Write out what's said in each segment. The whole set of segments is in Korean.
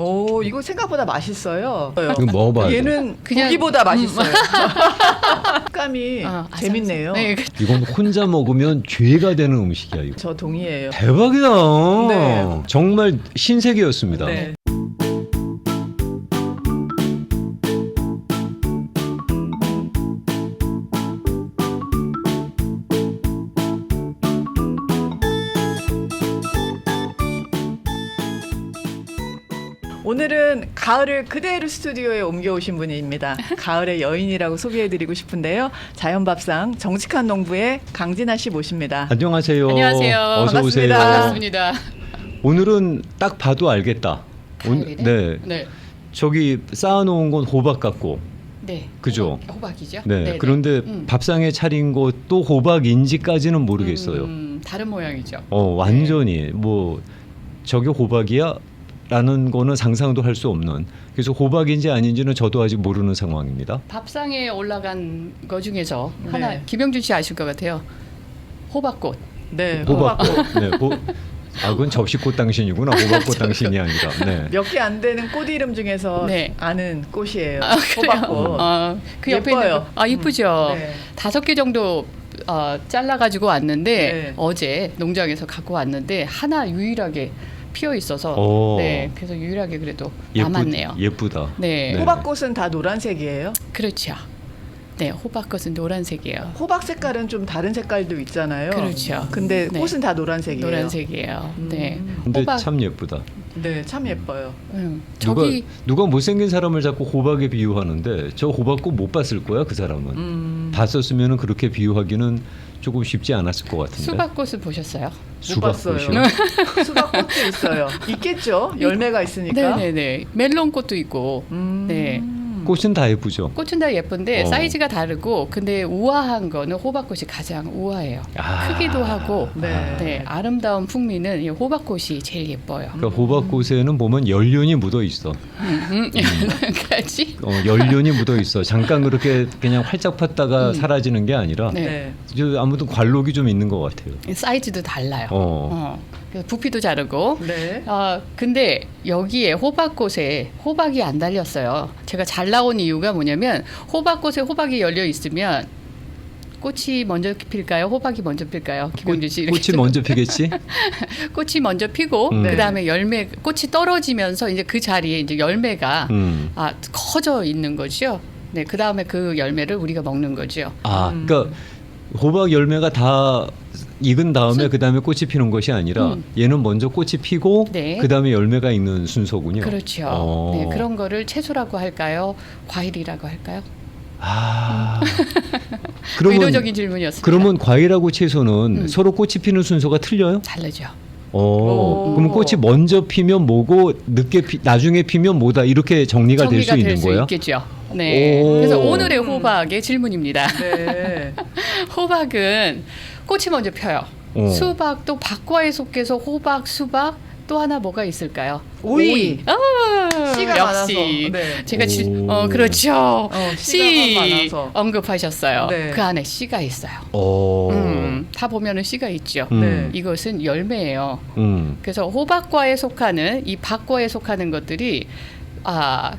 오, 이거 생각보다 맛있어요. 이거 먹어봐야 돼. 얘는 그냥- 고기보다 맛있어요. 식감이 재밌네요. 네. 이건 혼자 먹으면 죄가 되는 음식이야 이거. 저 동의해요. 대박이다. 네. 정말 신세계였습니다. 네. 오늘은 가을을 그대로 스튜디오에 옮겨오신 분입니다. 가을의 여인이라고 소개해드리고 싶은데요. 자연밥상 정직한 농부의 강진아 씨 모십니다. 안녕하세요. 안녕하세요. 어서 반갑습니다. 오세요. 반갑습니다. 오늘은 딱 봐도 알겠다. 가을이네? 네. 네. 저기 쌓아놓은 건 호박 같고. 네. 그죠? 호박이죠? 네. 네네. 그런데 밥상에 차린 것도 호박인지까지는 모르겠어요. 다른 모양이죠. 완전히 뭐 저게 호박이야? 라는 거는 상상도 할 수 없는. 그래서 호박인지 아닌지는 저도 아직 모르는 상황입니다. 밥상에 올라간 거 중에서 네. 하나 김영준 씨 아실 것 같아요. 호박꽃. 네, 호박꽃. 네, 그건 접시꽃 당신이구나. 호박꽃 당신이 아니라. 네. 몇 개 안 되는 꽃 이름 중에서 네. 아는 꽃이에요. 그래요? 호박꽃. 그 옆에 예뻐요. 있는 거. 이쁘죠. 네. 5개 정도 잘라가지고 왔는데 네. 어제 농장에서 갖고 왔는데 하나 유일하게 피어 있어서 오. 네, 그래서 유일하게 그래도 남았네요. 예쁘다. 네. 호박꽃은 다 노란색이에요. 그렇죠. 네, 호박꽃은 노란색이에요. 호박 색깔은 좀 다른 색깔도 있잖아요. 그렇죠. 근데 네. 꽃은 다 노란색이에요. 노란색이에요. 네. 근데 호박. 참 예쁘다. 네, 참 예뻐요. 저기 누가 못생긴 사람을 자꾸 호박에 비유하는데 저 호박꽃 못 봤을 거야 그 사람은. 봤었으면 그렇게 비유하기는 조금 쉽지 않았을 것 같은데. 수박꽃을 보셨어요? 못 봤어요. 수박꽃이요? 수박꽃도 있어요. 있겠죠. 열매가 있으니까. 네네네. 멜론꽃도 있고. 네. 꽃은 다 예쁘죠. 꽃은 다 예쁜데 어. 사이즈가 다르고 근데 우아한 거는 호박꽃이 가장 우아해요. 아. 크기도 하고 네. 네, 아름다운 풍미는 이 호박꽃이 제일 예뻐요. 그러니까 호박꽃에는 보면 연륜이 묻어 있어. 그렇지? 연륜이 묻어 있어. 잠깐 그렇게 그냥 활짝 폈다가 사라지는 게 아니라 네. 네. 아무튼 관록이 좀 있는 것 같아요. 사이즈도 달라요. 어. 그래서 부피도 다르고. 네. 근데 여기에 호박꽃에 호박이 안 달렸어요. 제가 잘 나온 이유가 뭐냐면 호박꽃에 호박이 열려 있으면 꽃이 먼저 필까요? 호박이 먼저 필까요? 김용준 씨 이렇게 꽃이 먼저 피겠지? 꽃이 먼저 피고 네. 그다음에 열매 꽃이 떨어지면서 이제 그 자리에 이제 열매가 커져 있는 거죠. 네, 그다음에 그 열매를 우리가 먹는 거죠. 그러니까 호박 열매가 다 익은 다음에 그 다음에 꽃이 피는 것이 아니라 얘는 먼저 꽃이 피고 네. 그 다음에 열매가 있는 순서군요. 그렇죠. 네, 그런 거를 채소라고 할까요? 과일이라고 할까요? 의도적인 질문이었습니다. 그러면 과일하고 채소는 서로 꽃이 피는 순서가 틀려요? 다르죠. 그러면 꽃이 먼저 피면 뭐고 나중에 피면 뭐다 이렇게 정리가 될 수 있는 거예요? 있겠죠. 네. 오. 그래서 오늘의 호박의 질문입니다. 네. 호박은 꽃이 먼저 펴요. 수박도 박과에 속해서 호박, 수박 또 하나 뭐가 있을까요? 오이. 씨가 역시 많아서. 네. 제가 오. 그렇죠. 씨가 씨 많아서. 언급하셨어요. 네. 그 안에 씨가 있어요. 다 보면은 씨가 있죠. 네. 이것은 열매예요. 그래서 호박과에 속하는 이 박과에 속하는 것들이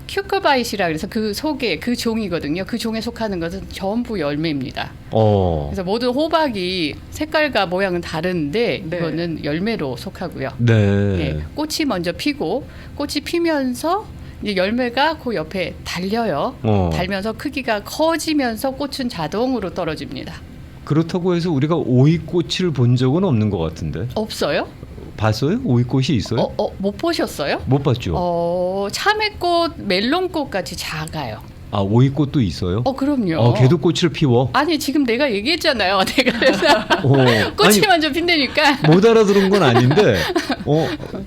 큐커바이시라 그래서 그 속에 그 종이거든요. 그 종에 속하는 것은 전부 열매입니다. 그래서 모든 호박이 색깔과 모양은 다른데 네. 이거는 열매로 속하고요. 네. 네, 꽃이 먼저 피고 꽃이 피면서 이제 열매가 그 옆에 달려요. 달면서 크기가 커지면서 꽃은 자동으로 떨어집니다. 그렇다고 해서 우리가 오이꽃을 본 적은 없는 것 같은데. 없어요? 봤어요? 오이꽃이 있어요? 못 보셨어요? 못 봤죠. 참외꽃, 멜론꽃 같이 작아요. 오이꽃도 있어요? 그럼요. 걔도 꽃을 피워? 아니 지금 내가 얘기했잖아요. 내가 그래서 꽃이 아니, 먼저 핀다니까. 못 알아들은 건 아닌데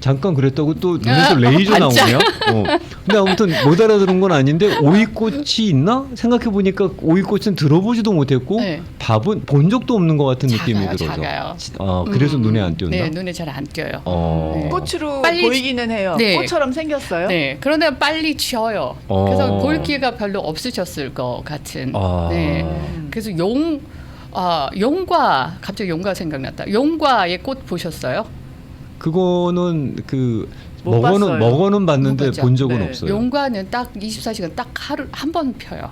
잠깐 그랬다고 또 눈에서 레이저 반짝. 나오네요. 근데 아무튼 못 알아들은 건 아닌데 오이꽃이 있나? 생각해 보니까 오이꽃은 들어보지도 못했고 네. 본 적도 없는 것 같은 느낌이 들어서. 작아요. 그래서 눈에 안 띄었나? 네, 눈에 잘 안 띄어요. 네. 꽃으로 빨리- 보이기는 해요. 네. 꽃처럼 생겼어요. 네, 그런데 빨리 지어요. 그래서 볼 기회가 별로 없으셨을 것 같은. 네, 그래서 용과 갑자기 용과 생각났다. 용과의 꽃 보셨어요? 그거는 그 못 봤어요. 먹어는 봤는데 못 봤죠. 본 적은 네. 없어요. 용과는 딱 24시간 딱 하루 한 번 펴요.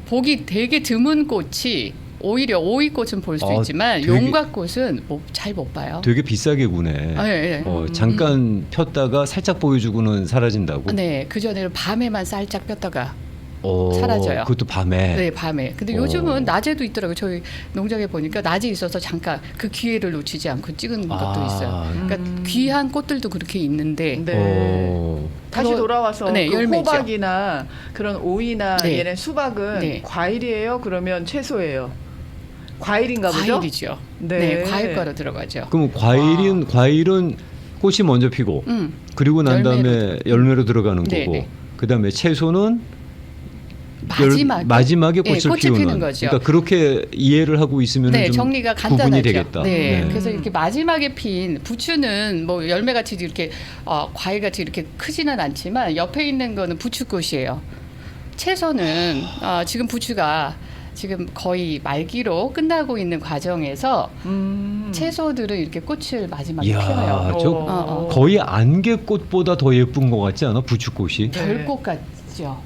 보기 되게 드문 꽃이 오히려 오이꽃은 볼 수 아, 있지만 되게- 용과꽃은 잘 못 봐요. 되게 비싸게 구네. 아, 예, 예. 잠깐 폈다가 살짝 보여주고는 사라진다고. 네, 그 전에는 밤에만 살짝 폈다가 어, 사라져요. 그것도 밤에. 네, 밤에. 근데 어. 요즘은 낮에도 있더라고요. 저희 농장에 보니까 낮에 있어서 잠깐 그 기회를 놓치지 않고 찍은 것도 있어요. 그러니까 귀한 꽃들도 그렇게 있는데 네. 어. 다시 그거- 돌아와서 네, 그 열매죠. 호박이나 그런 오이나 네. 얘는 수박은 네. 과일이에요? 그러면 채소예요? 과일인가 보죠? 과일이죠. 네. 네, 과일과로 들어가죠. 그럼 과일은 꽃이 먼저 피고 그리고 난 다음에 열매로 들어가는 네, 거고 네. 그다음에 채소는 마지막에 꽃을 꽃이 피우는 피는 거죠. 그러니까 그렇게 이해를 하고 있으면 네, 좀 정리가 구분이 간단하죠. 되겠다. 네, 네. 그래서 이렇게 마지막에 핀 부추는 뭐 열매같이 이렇게 과일같이 이렇게 크지는 않지만 옆에 있는 거는 부추꽃이에요. 채소는 지금 부추가 지금 거의 말기로 끝나고 있는 과정에서 채소들은 이렇게 꽃을 마지막에 이야, 피워요. 저 거의 안개꽃보다 더 예쁜 것 같지 않아? 부추꽃이. 별꽃 같죠.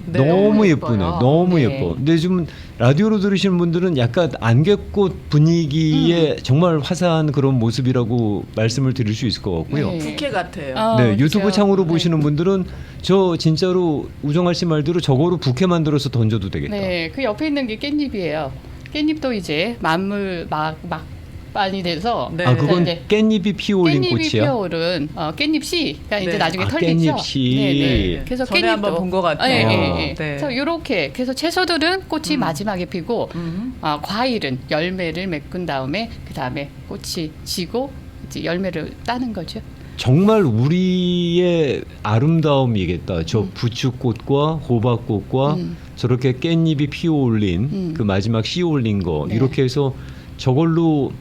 네, 너무 예뻐요. 예쁘네. 너무 네. 예뻐. 근데 지금 라디오로 들으시는 분들은 약간 안개꽃 분위기의 정말 화사한 그런 모습이라고 말씀을 드릴 수 있을 것 같고요. 네. 부케 같아요. 네, 유튜브 그렇죠. 창으로 네. 보시는 분들은 저 진짜로 우정아 씨 말대로 저거로 부케 만들어서 던져도 되겠다. 네, 그 옆에 있는 게 깻잎이에요. 깻잎도 이제 만물 막반이 돼서 네. 아, 그건 이제 깻잎이 피어올린 깻잎이 꽃이야? 피어오른 깻잎씨가 이제 네. 나중에 아, 털리죠. 깻잎씨. 네네. 그래서 전에 깻잎도 한번 본 것 같아요. 예, 예, 예. 네. 그래서 이렇게 그래서 채소들은 꽃이 마지막에 피고 과일은 열매를 메꾼 다음에 그 다음에 꽃이 지고 이제 열매를 따는 거죠. 정말 우리의 아름다움이겠다. 저 부추꽃과 호박꽃과 저렇게 깻잎이 피어올린 그 마지막 씨 올린 거 네. 이렇게 해서 저걸로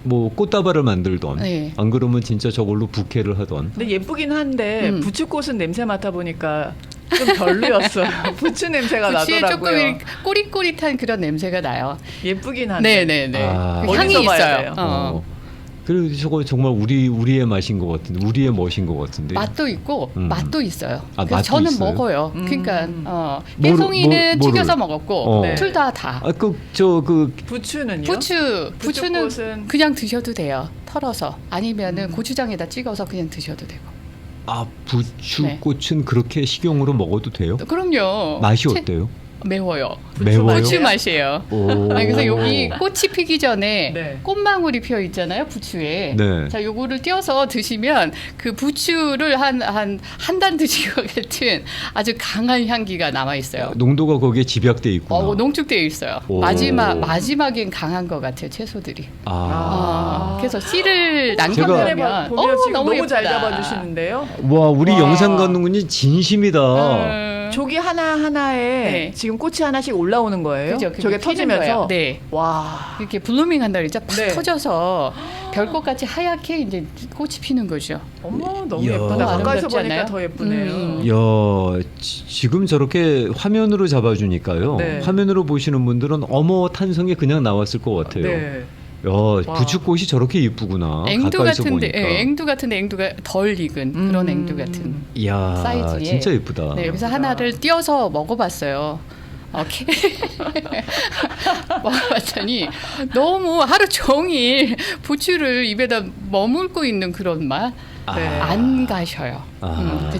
뭐 꽃다발을 만들던 네. 안 그러면 진짜 저걸로 부케를 하던 근데 예쁘긴 한데 부추꽃은 냄새 맡아 보니까 좀 별로였어요. 부추 냄새가 부추에 조금 나더라고요. 이렇게 꼬릿꼬릿한 그런 냄새가 나요. 예쁘긴 한데. 네네네. 아. 그 향이 어디서 봐야 있어요. 돼요? 그리고 저거 정말 우리의 맛인 것 같은데 우리의 멋인 것 같은데 맛도 있고 맛도 있어요. 아, 그래서 맛도 저는 있어요? 먹어요. 그러니까 뭐를- 깨송이는 뭐를? 튀겨서 먹었고 어. 네. 둘 다. 부추는요? 부추는 부추꽃은 그냥 드셔도 돼요. 털어서 아니면은 고추장에다 찍어서 그냥 드셔도 되고. 아 부추꽃은 그렇게 식용으로 먹어도 돼요? 그럼요. 맛이 어때요? 매워요. 매워요? 부추 맛이에요. 오. 아니, 그래서 여기 꽃이 피기 전에 네. 꽃망울이 피어 있잖아요, 부추에. 네. 자, 요거를 띄어서 드시면 그 부추를 한 단 드신 것 같은 아주 강한 향기가 남아 있어요. 농도가 거기에 집약돼 있구나. 농축되어 있어요. 오. 마지막엔 강한 것 같아요, 채소들이. 그래서 씨를 남겨놓으면 보면 지금 너무 예쁘다. 잘 잡아주시는데요. 와 우리 와. 영상 감독님이 진심이다. 조기 하나 하나에 네. 지금 꽃이 하나씩 올라오는 거예요. 그죠? 그게 저게 피는 터지면서. 거예요. 네. 와. 이렇게 블루밍 한다 그랬죠? 팍 네. 터져서 별꽃같이 하얗게 이제 꽃이 피는 거죠. 어머 너무 이야. 예쁘다. 너무 가까이서 아름답지 보니까 않아요? 더 예쁘네요. 야 지금 저렇게 화면으로 잡아주니까요. 네. 화면으로 보시는 분들은 어머 탄성이 그냥 나왔을 것 같아요. 네. 야 부추꽃이 저렇게 이쁘구나. 앵두 가까이서 같은데, 보니까. 앵두 같은데 앵두가 덜 익은 그런 앵두 같은. 이야 사이즈에. 진짜 예쁘다. 네, 여기서 하나를 띄어서 먹어봤어요. 먹어봤더니 너무 하루 종일 부추를 입에다 머물고 있는 그런 맛. 네. 안 가셔요.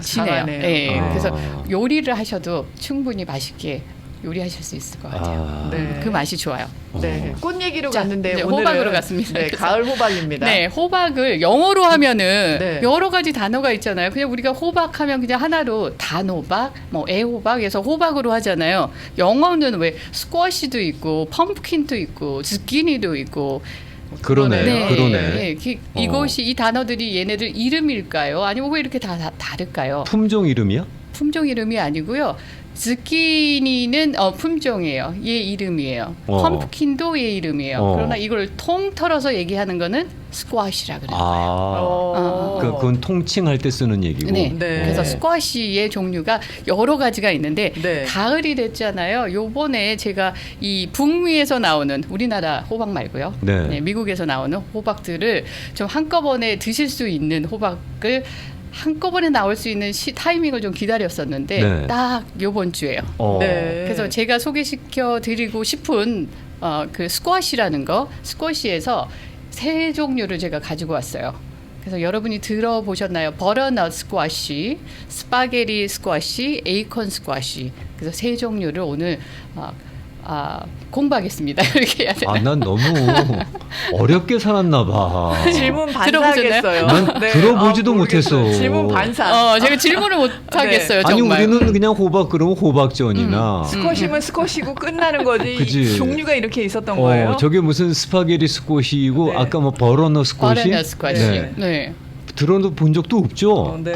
진해요. 잘하네요. 네, 아. 그래서 요리를 하셔도 충분히 맛있게 요리하실 수 있을 것 같아요. 네. 그 맛이 좋아요. 네. 꽃 얘기로 자, 갔는데 이제 오늘은 호박으로 갔습니다. 네, 가을 호박입니다. 네, 호박을 영어로 하면은 네. 여러 가지 단어가 있잖아요. 그냥 우리가 호박하면 그냥 하나로 단호박, 뭐 애호박에서 호박으로 하잖아요. 영어는 왜 스쿼시도 있고, 펌킨도 있고, zucchini도 있고. 그러네. 그러네. 이것이 이 단어들이 얘네들 이름일까요? 아니면 왜 이렇게 다 다를까요? 품종 이름이야? 품종 이름이 아니고요.ズッキーニ는 품종이에요. 얘 이름이에요. 어. 펌프킨도 얘 이름이에요. 그러나 이걸 통틀어서 얘기하는 거는 스쿼시라 그래요. 그건 통칭할 때 쓰는 얘기고. 네. 네. 그래서 스쿼시의 종류가 여러 가지가 있는데 네. 가을이 됐잖아요. 요번에 제가 이 북미에서 나오는 우리나라 호박 말고요. 네. 네, 미국에서 나오는 호박들을 좀 한꺼번에 드실 수 있는 호박을 한꺼번에 나올 수 있는 타이밍을 좀 기다렸었는데 네. 딱 요번 주에요. 네. 그래서 제가 소개시켜 드리고 싶은 그 스쿼시라는 거, 스쿼시에서 세 종류를 제가 가지고 왔어요. 그래서 여러분이 들어보셨나요? 버터넛 스쿼시, 스파게티 스쿼시, 에이콘 스쿼시. 그래서 세 종류를 오늘 공부하겠습니다. 이렇게 해야 되나요? 난 너무 어렵게 살았나 봐. 질문 들어보셨나요? 반사하겠어요. 난 들어보지도 모르겠어요. 못했어. 질문 반사. 제가 질문을 못 하겠어요. 아니 정말. 우리는 그냥 호박 그러면 호박전이나 스쿼시면 스쿼시고 끝나는 거지. 그치. 종류가 이렇게 있었던 거예요. 저게 무슨 스파게티 스쿼시이고 네. 아까 뭐 버터넛 스쿼시 버터넛 스쿼시. 네. 네. 들어본 적도 없죠. 네.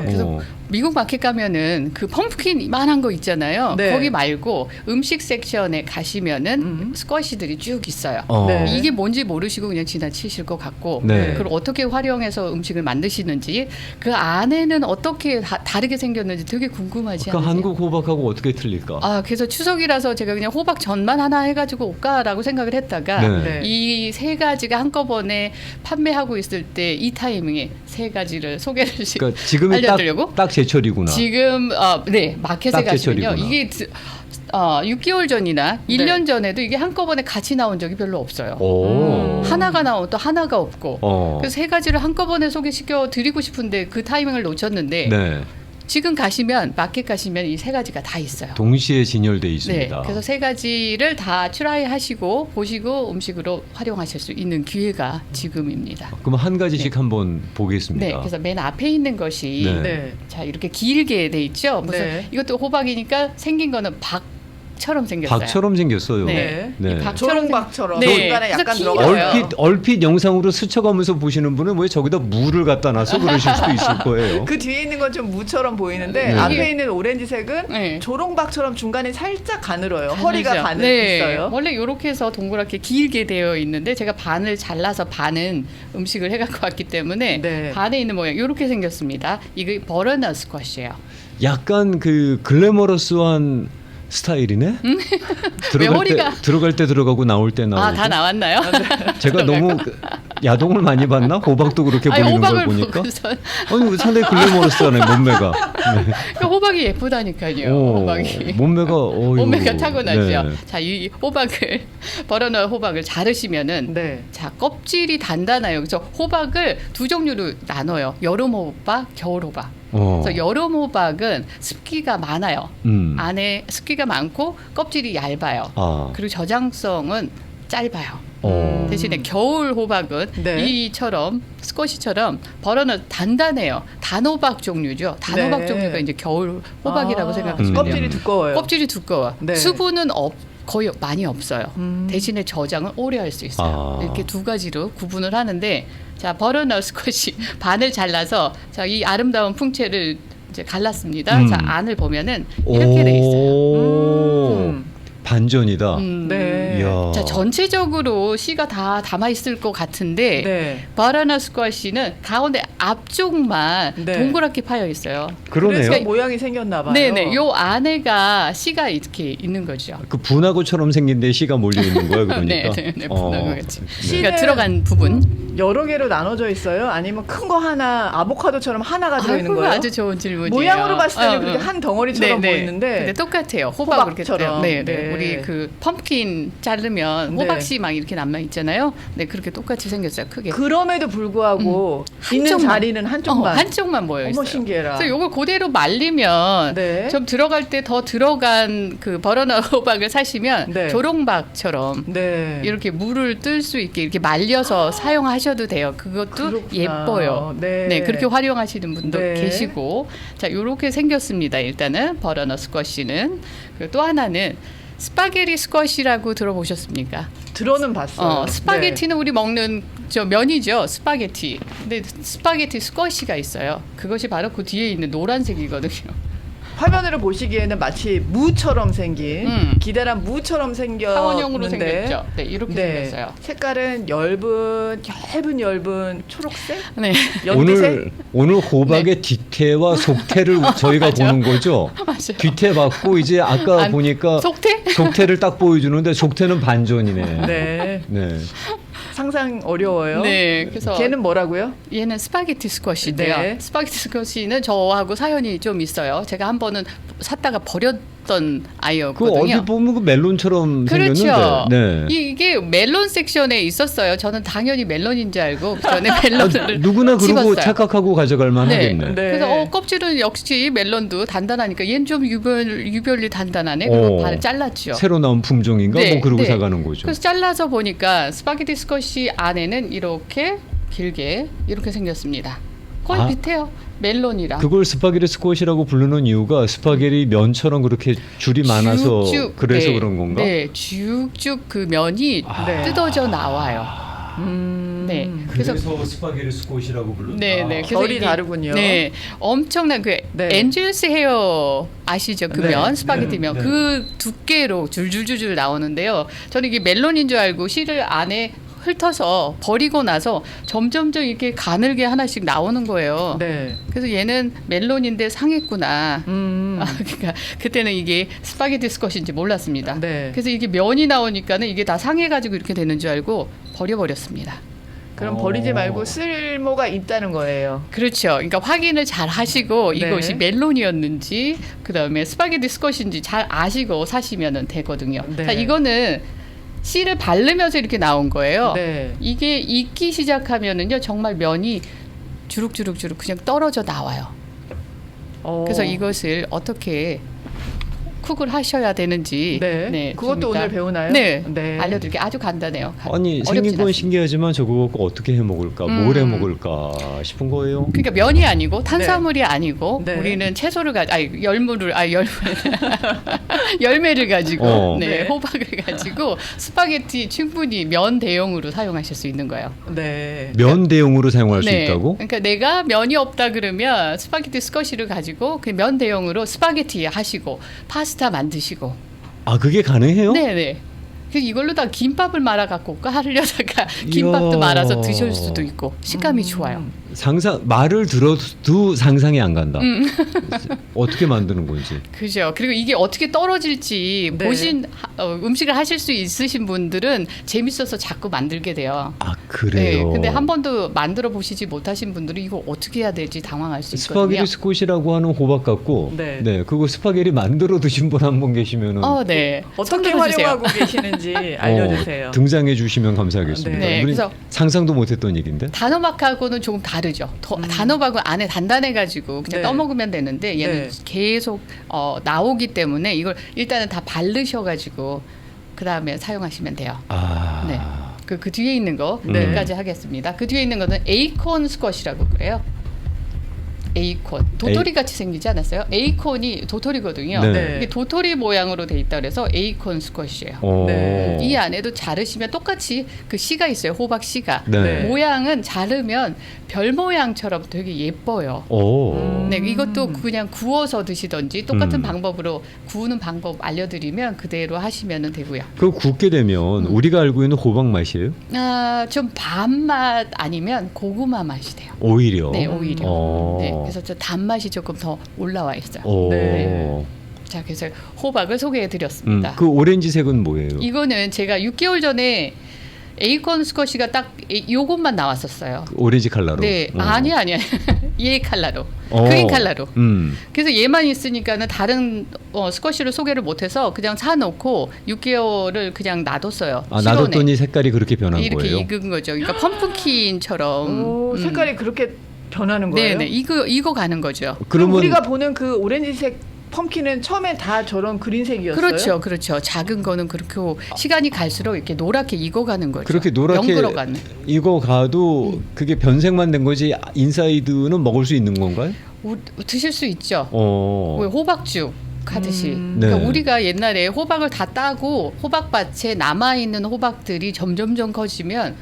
그래서 미국 마켓 가면은 그 펌프킨 이만한 거 있잖아요. 네. 거기 말고 음식 섹션에 가시면은 스쿼시들이 쭉 있어요. 네. 이게 뭔지 모르시고 그냥 지나치실 것 같고 네. 그걸 어떻게 활용해서 음식을 만드시는지 그 안에는 어떻게 다르게 생겼는지 되게 궁금하지 그러니까 않으세요? 한국 호박하고 어떻게 틀릴까? 그래서 추석이라서 제가 그냥 호박 전만 하나 해가지고 올까라고 생각을 했다가 네. 네. 이 세 가지가 한꺼번에 판매하고 있을 때 이 타이밍에 세 가지를 소개를 그러니까 지금이 알려드리려고 딱 제철이구나. 지금 네 마켓에 딱 가시면요 제철이구나. 이게 6개월 전이나 네. 1년 전에도 이게 한꺼번에 같이 나온 적이 별로 없어요. 오. 하나가 나오면 또 하나가 없고 어. 그래서 세 가지를 한꺼번에 소개시켜 드리고 싶은데 그 타이밍을 놓쳤는데 네. 지금 가시면 마켓 가시면 이 세 가지가 다 있어요. 동시에 진열돼 네, 있습니다. 그래서 세 가지를 다 트라이 하시고 보시고 음식으로 활용하실 수 있는 기회가 지금입니다. 그럼 한 가지씩 한번 보겠습니다. 네, 그래서 맨 앞에 있는 것이 네. 네. 자 이렇게 길게 돼 있죠. 무슨 네. 이것도 호박이니까 생긴 거는 박처럼 생겼어요. 박처럼 생겼어요. 네. 네. 이 박처럼 조롱박처럼 네. 중간에 약간 그래서 들어가요. 얼핏 영상으로 스쳐가면서 보시는 분은 왜 저기다 물을 갖다 놔서 그러실 수도 있을 거예요. 그 뒤에 있는 건 좀 무처럼 보이는데 네. 앞에 있는 오렌지색은 네. 조롱박처럼 중간에 살짝 가늘어요. 허리가 가늘 네. 있어요. 원래 이렇게 해서 동그랗게 길게 되어 있는데 제가 반을 잘라서 반은 음식을 해갖고 왔기 때문에 네. 반에 있는 모양 이렇게 생겼습니다. 이게 버터넛 스쿼시예요. 약간 그 글래머러스한 스타일이네. 들어갈 때 들어가고 나올 때 나오고. 다 나왔나요? 제가 너무 야동을 많이 봤나? 호박도 그렇게 아니, 보이는 걸 호박을 보니까. 보고서 아니 상당히 글래머러스하네 몸매가. 네. 그 호박이 예쁘다니까요. 호박이. 몸매가 몸매가 타고나죠. 네. 자, 이 호박을 버터넛 호박을 자르시면은 네. 자 껍질이 단단해요. 그래서 호박을 두 종류로 나눠요. 여름 호박, 겨울 호박. 그래서 여름 호박은 습기가 많아요. 안에 습기가 많고 껍질이 얇아요. 그리고 저장성은 짧아요. 대신에 겨울 호박은 네. 이처럼 스쿼시처럼 버터넛 단단해요. 단호박 종류죠. 단호박 네. 종류가 이제 겨울 호박이라고 생각하시면 돼요. 껍질이 두꺼워요. 껍질이 두꺼워. 네. 수분은 거의 많이 없어요. 대신에 저장을 오래 할 수 있어요. 이렇게 두 가지로 구분을 하는데 자 버터넛 스쿼시 반을 잘라서 자 이 아름다운 풍채를 이제 갈랐습니다. 자 안을 보면은 이렇게 돼 있어요. 반전이다. 네. 이야. 자 전체적으로 씨가 다 담아 있을 것 같은데 네. 버터넛 스쿼시는 가운데 앞쪽만 네. 동그랗게 파여 있어요. 그러네요. 그래서 모양이 생겼나 봐요. 네네. 요 안에가 씨가 이렇게 있는 거죠. 그 분하고처럼 생긴 데 씨가 몰려 있는 거야 그러니까. 네, 분하고 같이. 씨는 그러니까 들어간 부분. 여러 개로 나눠져 있어요? 아니면 큰 거 하나 아보카도처럼 하나가 들어있는 거예요? 아주 좋은 질문이에요. 모양으로 봤을 때는 그렇게 한 덩어리처럼 네, 네. 보이는데 근데 똑같아요. 호박 그렇게 호박처럼. 네, 네. 네. 우리 그 펌킨 자르면 네. 호박씨 막 이렇게 남아 있잖아요. 네, 그렇게 똑같이 생겼어요. 크게. 그럼에도 불구하고 있는 한쪽만. 자리는 한쪽만. 한쪽만 모여 있어요. 어머 신기해라. 그래서 요걸 그대로 말리면 네. 좀 들어갈 때 더 들어간 그 버터넛 호박을 사시면 네. 조롱박처럼 네. 이렇게 물을 뜰 수 있게 이렇게 말려서 사용하셔도 돼요. 그것도 그렇구나. 예뻐요. 네. 네, 그렇게 활용하시는 분도 네. 계시고, 자, 이렇게 생겼습니다. 일단은 버터넛 스쿼시는 그리고 또 하나는 스파게티 스쿼시라고 들어보셨습니까? 들어는 봤어요. 스파게티는 우리 먹는 저 면이죠. 스파게티. 근데 스파게티 스쿼시가 있어요. 그것이 바로 그 뒤에 있는 노란색이거든요. 화면으로 보시기에는 마치 무처럼 생긴 기다란 무처럼 사원형으로 생겼는데 생겼죠. 네, 이렇게 생겼어요. 색깔은 얇은 초록색, 네, 연두색. 오늘 호박의 뒤태와 속태를 저희가 보는 거죠. 맞아요. 뒤태 봤고 이제 아까 보니까 속태? 속태를 딱 보여주는데 속태는 반전이네. 네, 네. 상상 어려워요. 네, 그래서 걔는 뭐라고요? 얘는 스파게티 스쿼시인데요. 네. 스파게티 스쿼시는 저하고 사연이 좀 있어요. 제가 한 번은 샀다가 버렸던 그 아이였거든요. 어디 보면 그 멜론처럼 그렇죠. 생겼는데. 네. 이게 멜론 섹션에 있었어요. 저는 당연히 멜론인 줄 알고 그 전에 멜론을 누구나 그러고 집었어요. 착각하고 가져갈 만하겠네. 네. 그래서 껍질은 역시 멜론도 단단하니까 얘는 좀 유별리 단단하네. 그리고 발을 잘랐죠. 새로 나온 품종인가 네, 뭐 그러고 네. 사가는 거죠. 그래서 잘라서 보니까 스파게티 스쿼시 안에는 이렇게 길게 이렇게 생겼습니다. 거의 아. 비슷해요. 멜론이랑. 그걸 스파게티 스쿼시라고 부르는 이유가 스파게티 면처럼 그렇게 줄이 많아서 쭉쭉, 그래서 네, 그런 건가? 네, 쭉쭉 그 면이 네. 뜯어져 나와요. 네, 그래서 스파게티 스쿼시라고 부르는. 네, 네. 그래서 결이 이게- 다르군요. 네, 엄청난 그 네. 엔젤스 헤어 아시죠? 그 네. 면, 스파게티 면. 네. 그 두께로 줄줄줄줄 나오는데요. 저는 이게 멜론인 줄 알고 씨를 안에 훑어서 버리고 나서 점점점 이렇게 가늘게 하나씩 나오는 거예요. 네. 그래서 얘는 멜론인데 상했구나. 음. 그러니까 그때는 이게 스파게티 스쿼시인지 몰랐습니다. 네. 그래서 이게 면이 나오니까는 이게 다 상해가지고 이렇게 되는 줄 알고 버려버렸습니다. 그럼 버리지 어. 말고 쓸모가 있다는 거예요. 그렇죠. 그러니까 확인을 잘 하시고 네. 이것이 멜론이었는지 그다음에 스파게티 스쿼시인지 잘 아시고 사시면 되거든요. 네. 자, 이거는 씨를 바르면서 이렇게 나온 거예요. 네. 이게 익기 시작하면은요 정말 면이 주룩주룩주룩 그냥 떨어져 나와요. 그래서 이것을 어떻게 쿡을 하셔야 되는지 네. 그것도 좀 이따- 오늘 배우나요? 네, 네. 알려드릴게요. 아주 간단해요. 아니 어렵진 생긴 건 않습니다. 신기하지만 저거 갖고 어떻게 해 먹을까, 뭘 해 먹을까 싶은 거예요. 그러니까 면이 아니고 탄수화물이 아니고 네. 우리는 채소를 열매를 가지고 네. 네. 호박을 가지고 스파게티 충분히 면 대용으로 사용하실 수 있는 거예요. 네. 면 대용으로 사용할 수 네. 있다고? 그러니까 내가 면이 없다 그러면 스파게티 스쿼시를 가지고 그 면 대용으로 스파게티 하시고 파스타 만드시고. 아 그게 가능해요? 네네. 그래서 이걸로 다 김밥을 말아 갖고 하려다가 김밥도 이야. 말아서 드실 수도 있고 식감이 좋아요. 말을 들어도 상상이 안 간다. 음. 어떻게 만드는 건지. 그죠. 그리고 이게 어떻게 떨어질지 네. 음식을 하실 수 있으신 분들은 재밌어서 자꾸 만들게 돼요. 아 그래요. 근데 한 번도 만들어 보시지 못하신 분들은 이거 어떻게 해야 될지 당황할 수 있거든요. 스파게티 스쿼시라고 하는 호박 같고, 네. 그거 스파게티 만들어 드신 분 한 분 계시면은 네. 어떻게 손들어 주세요. 활용하고 계시는지 알려주세요. 등장해 주시면 감사하겠습니다. 네. 우리 그래서 상상도 못했던 얘기인데. 단호박하고는 조금 다르죠. 단호박은 안에 단단해가지고 그냥 네. 떠먹으면 되는데 얘는 네. 계속 나오기 때문에 이걸 일단은 다 바르셔가지고 그 다음에 사용하시면 돼요. 아. 네. 그 뒤에 있는 거 네. 여기까지 하겠습니다. 그 뒤에 있는 거는 에이콘 스쿼시라고 그래요. 에이콘 도토리 같이 생기지 않았어요? 에이콘이 도토리거든요. 네. 네. 이게 도토리 모양으로 돼 있다 그래서 에이콘 스쿼시예요. 네. 이 안에도 자르시면 똑같이 그 씨가 있어요. 호박 씨가. 네. 모양은 자르면 별 모양처럼 되게 예뻐요. 오. 네, 이것도 그냥 구워서 드시던지 똑같은 음. 방법으로 구우는 방법 알려드리면 그대로 하시면 되고요. 그 굽게 되면 우리가 알고 있는 호박 맛이에요? 좀 밥맛 아니면 고구마 맛이 돼요. 오히려. 네, 오히려. 어. 네, 그래서 저 단맛이 조금 더 올라와 있어요. 오. 네. 자, 그래서 호박을 소개해드렸습니다. 그 오렌지색은 뭐예요? 이거는 제가 6개월 전에 에이콘 스쿼시가 딱 요것만 나왔었어요. 그 오렌지 컬러로. 네, 아니야. 얘 컬러로. 어. 그린 컬러로. 음. 그래서 얘만 있으니까는 다른 스쿼시를 소개를 못해서 그냥 사놓고 6개월을 그냥 놔뒀어요. 아, 실온에. 놔뒀더니 색깔이 그렇게 변한 이렇게 거예요? 익은 거죠. 그러니까 펌프킨처럼. 오, 색깔이 그렇게 변하는 거예요? 네네, 이거 가는 거죠. 그럼 그러면 우리가 보는 그 오렌지색 펌킨은 처음에 다 저런 그린색이었어요? 그렇죠. 작은 거는 그렇게 시간이 갈수록 이렇게 노랗게 익어가는 거죠. 그렇게 노랗게 연그러가는. 이거 가도 그게 변색만 된 거지 인사이드는 먹을 수 있는 건가요? 드실 수 있죠. 어. 왜 호박죽 하듯이. 네. 그러니까 우리가 옛날에 호박을 다 따고 호박밭에 남아 있는 호박들이 점점점 커지면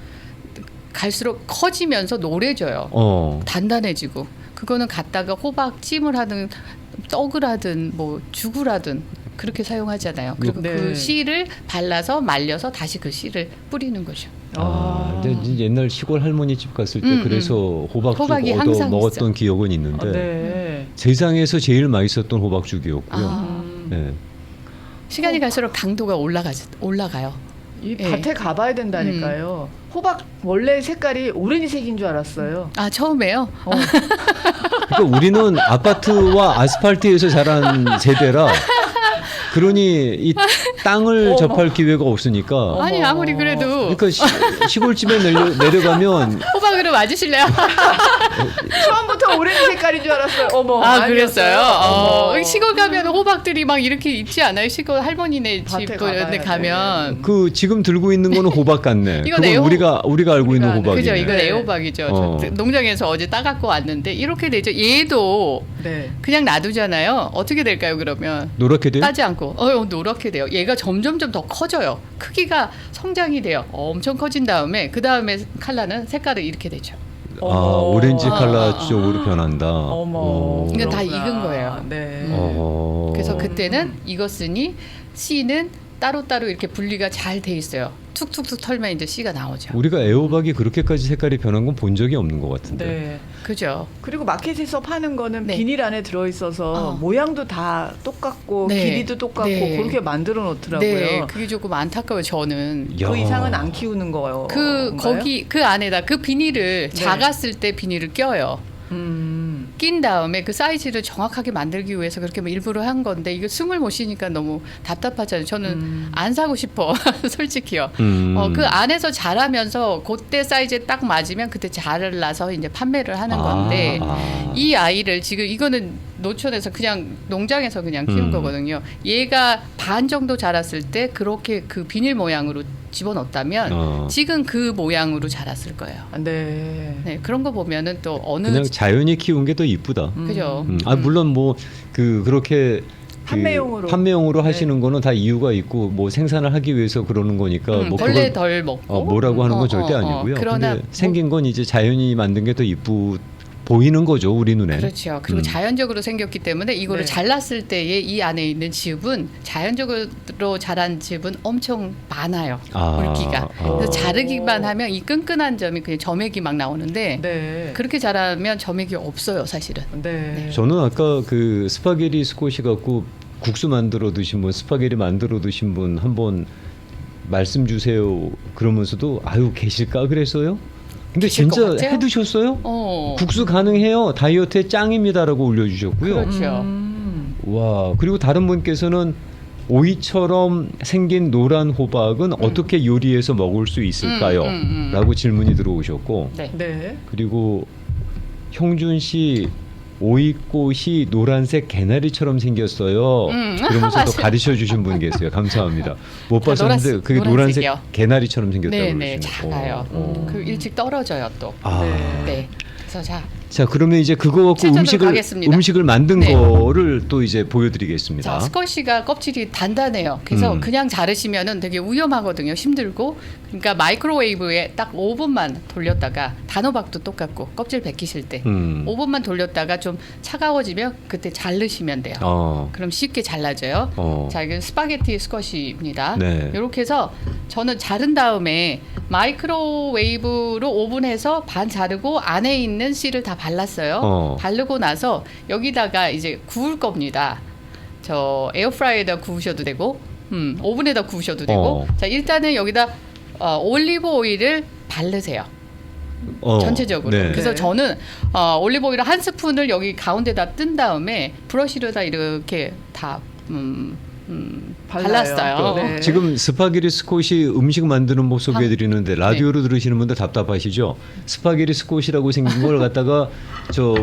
갈수록 커지면서 노래져요. 어. 단단해지고. 그거는 갖다가 호박찜을 하든 떡을 하든 뭐 죽을 하든 그렇게 사용하잖아요. 그리고 네. 그 씨를 발라서 말려서 다시 그 씨를 뿌리는 거죠. 근데 이제 옛날 시골 할머니 집 갔을 때 그래서 호박죽 호박이 얻어 항상 먹었던 있어. 기억은 있는데 네. 세상에서 제일 맛있었던 호박죽이었고요. 아, 네. 시간이 갈수록 강도가 올라가요. 이 예. 밭에 가봐야 된다니까요. 호박 원래 색깔이 오렌지색인 줄 알았어요. 아, 처음에요? 그러니까 우리는 아파트와 아스팔트에서 자란 세대라 그러니 이 땅을 어머. 접할 기회가 없으니까 아니, 아무리 그래도 그러니까 시골집에 내려가면 호박으로 맞으실래요? 처음부터 오렌지 색깔인 줄 알았어요. 어머. 아, 아니었어요? 그랬어요? 어머. 시골 가면 호박들이 막 이렇게 있지 않아요? 시골 할머니네 밭에 집 가봐야 가면. 그 지금 들고 있는 거는 호박 같네. 이건 그건 우리가 알고 있는 우리가 아는- 호박이네. 그죠? 이건 네. 애호박이죠. 어. 저 농장에서 어제 따갖고 왔는데 이렇게 되죠. 얘도 네. 그냥 놔두잖아요. 어떻게 될까요, 그러면? 노랗게 돼요? 따지 않고 노랗게 돼요. 얘가 점점점 더 커져요. 크기가 성장이 돼요. 엄청 커진 다음에 그 다음에 칼라는 색깔이 이렇게 되죠. 오렌지 컬러 아, 쪽으로 변한다. 어머. 이건 다 그렇구나. 익은 거예요. 네. 그래서 그때는 익었으니 씨는 따로따로 이렇게 분리가 잘 돼 있어요. 툭툭툭 털면 이제 씨가 나오죠. 우리가 애호박이 그렇게까지 색깔이 변한 건 본 적이 없는 것 같은데. 네. 그죠? 그리고 마켓에서 파는 거는 네. 비닐 안에 들어 있어서 모양도 다 똑같고 네. 길이도 똑같고 네. 그렇게 만들어 놓더라고요. 네, 그게 조금 안타까워요. 저는 야. 그 이상은 안 키우는 거예요. 거기 그 안에다 그 비닐을 네. 작았을 때 비닐을 껴요. 음. 낀 다음에 그 사이즈를 정확하게 만들기 위해서 그렇게 뭐 일부러 한 건데 이거 숨을 못 쉬니까 너무 답답하잖아요. 저는 안 사고 싶어. 솔직히요. 그 안에서 자라면서 그때 사이즈에 딱 맞으면 그때 잘라서 이제 판매를 하는 건데 이 아이를 지금 이거는 노천에서 그냥 농장에서 그냥 키운 거거든요. 얘가 반 정도 자랐을 때 그렇게 그 비닐 모양으로 집어넣었다면 지금 그 모양으로 자랐을 거예요. 네. 네, 그런 거 보면은 또 어느 그냥 자연이 키운 게 더 이쁘다. 그죠? 물론 뭐 그렇게 판매용으로. 하시는 거는 다 이유가 있고 뭐 생산을 하기 위해서 그러는 거니까 뭐 벌레 그걸 덜 먹고 뭐라고 하는 건 절대 아니고요. 그러나 근데 생긴 건 이제 자연이 만든 게 더 이쁘 보이는 거죠, 우리 눈에. 그렇죠. 그리고 자연적으로 생겼기 때문에 이거를 네. 잘랐을 때에 이 안에 있는 즙은 자연적으로 자란 즙은 엄청 많아요. 물기가. 그래서 자르기만 하면 이 끈끈한 점이 그냥 점액이 막 나오는데 네. 그렇게 자라면 점액이 없어요, 사실은. 네. 저는 아까 그 스파게티 스쿼시 갖고 국수 만들어 드신 분, 스파게티 만들어 드신 분 한번 말씀 주세요. 그러면서도 아유 계실까 그랬어요. 근데 계실 것 진짜 같아요? 해 드셨어요? 국수 가능해요. 다이어트에 짱입니다라고 올려주셨고요. 그렇죠. 와, 그리고 다른 분께서는 오이처럼 생긴 노란 호박은 어떻게 요리해서 먹을 수 있을까요? 라고 질문이 들어오셨고, 네. 네. 그리고 형준 씨 오이꽃이 노란색 개나리처럼 생겼어요. 그러면서 또 가르쳐 주신 분 계세요. 감사합니다. 못 봤었는데 그게 노란색 노란색이요. 개나리처럼 생겼다고 네, 그러시네요. 작아요. 그 일찍 떨어져요, 또. 아. 네. 그래서 자, 그러면 이제 그거 갖고 실전으로 가겠습니다. 음식을 만든 네. 거를 또 이제 보여드리겠습니다. 자, 스쿼시가 껍질이 단단해요. 그래서 그냥 자르시면은 되게 위험하거든요. 힘들고. 그러니까 마이크로웨이브에 딱 5분만 돌렸다가 단호박도 똑같고 껍질 벗기실 때 5분만 돌렸다가 좀 차가워지면 그때 자르시면 돼요. 그럼 쉽게 잘라져요. 자, 이건 스파게티 스쿼시입니다. 네. 이렇게 해서 저는 자른 다음에 마이크로웨이브로 오븐해서 반 자르고 안에 있는 씨를 다 발랐어요. 바르고 나서 여기다가 이제 구울 겁니다. 저 에어프라이어에다 구우셔도 되고, 오븐에다 구우셔도 되고. 자, 일단은 여기다 올리브 오일을 바르세요. 전체적으로. 네. 그래서 네. 저는 올리브 오일 한 스푼을 여기 가운데다 뜬 다음에 브러쉬로다 이렇게 다 발랐어요. 네. 지금 스파게티 스쿼시 음식 만드는 법 소개해드리는데 라디오로 들으시는 분들 답답하시죠? 스파게티 스쿼시라고 생긴 걸 갖다가 저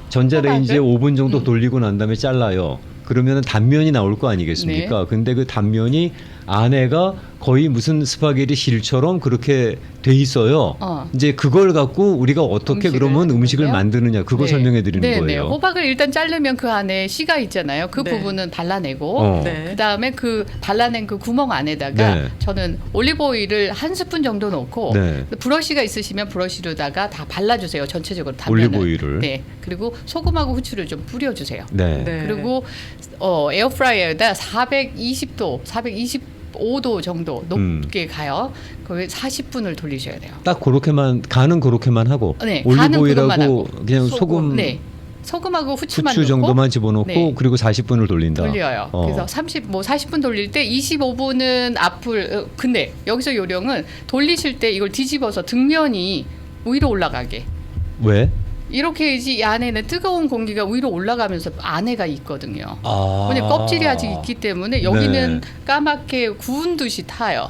전자레인지에 5분 정도 돌리고 난 다음에 잘라요. 그러면 단면이 나올 거 아니겠습니까? 네. 근데 그 단면이 안에가 거의 무슨 스파게티 실처럼 그렇게 돼 있어요. 이제 그걸 갖고 우리가 어떻게 그러면 음식을 만드느냐 그거 네. 설명해 드리는 네, 거예요. 네. 호박을 일단 자르면 그 안에 씨가 있잖아요. 그 네. 부분은 발라내고 네. 그다음에 그 발라낸 그 구멍 안에다가 네. 저는 올리브 오일을 한 스푼 정도 넣고 네. 브러쉬가 있으시면 브러쉬로다가 다 발라주세요. 전체적으로 단면을. 올리브 오일을. 네. 그리고 소금하고 후추를 좀 뿌려주세요. 네. 네. 그리고 에어프라이어에다 420도, 425도 정도 높게 가요. 거기 40분을 돌리셔야 돼요. 딱 그렇게만 간은 그렇게만 하고 네, 올리브 간은 그것만 오일하고 하고. 그냥 소금 네. 소금하고 후추만 후추 넣고 정도만 집어넣고 네. 그리고 40분을 돌린다. 돌려요. 그래서 40분 돌릴 때 25분은 앞을 근데 여기서 요령은 돌리실 때 이걸 뒤집어서 등면이 위로 올라가게. 왜? 이렇게 해야지 이 안에는 뜨거운 공기가 위로 올라가면서 안에가 있거든요. 아. 왜냐면 껍질이 아직 있기 때문에 여기는 네. 까맣게 구운 듯이 타요.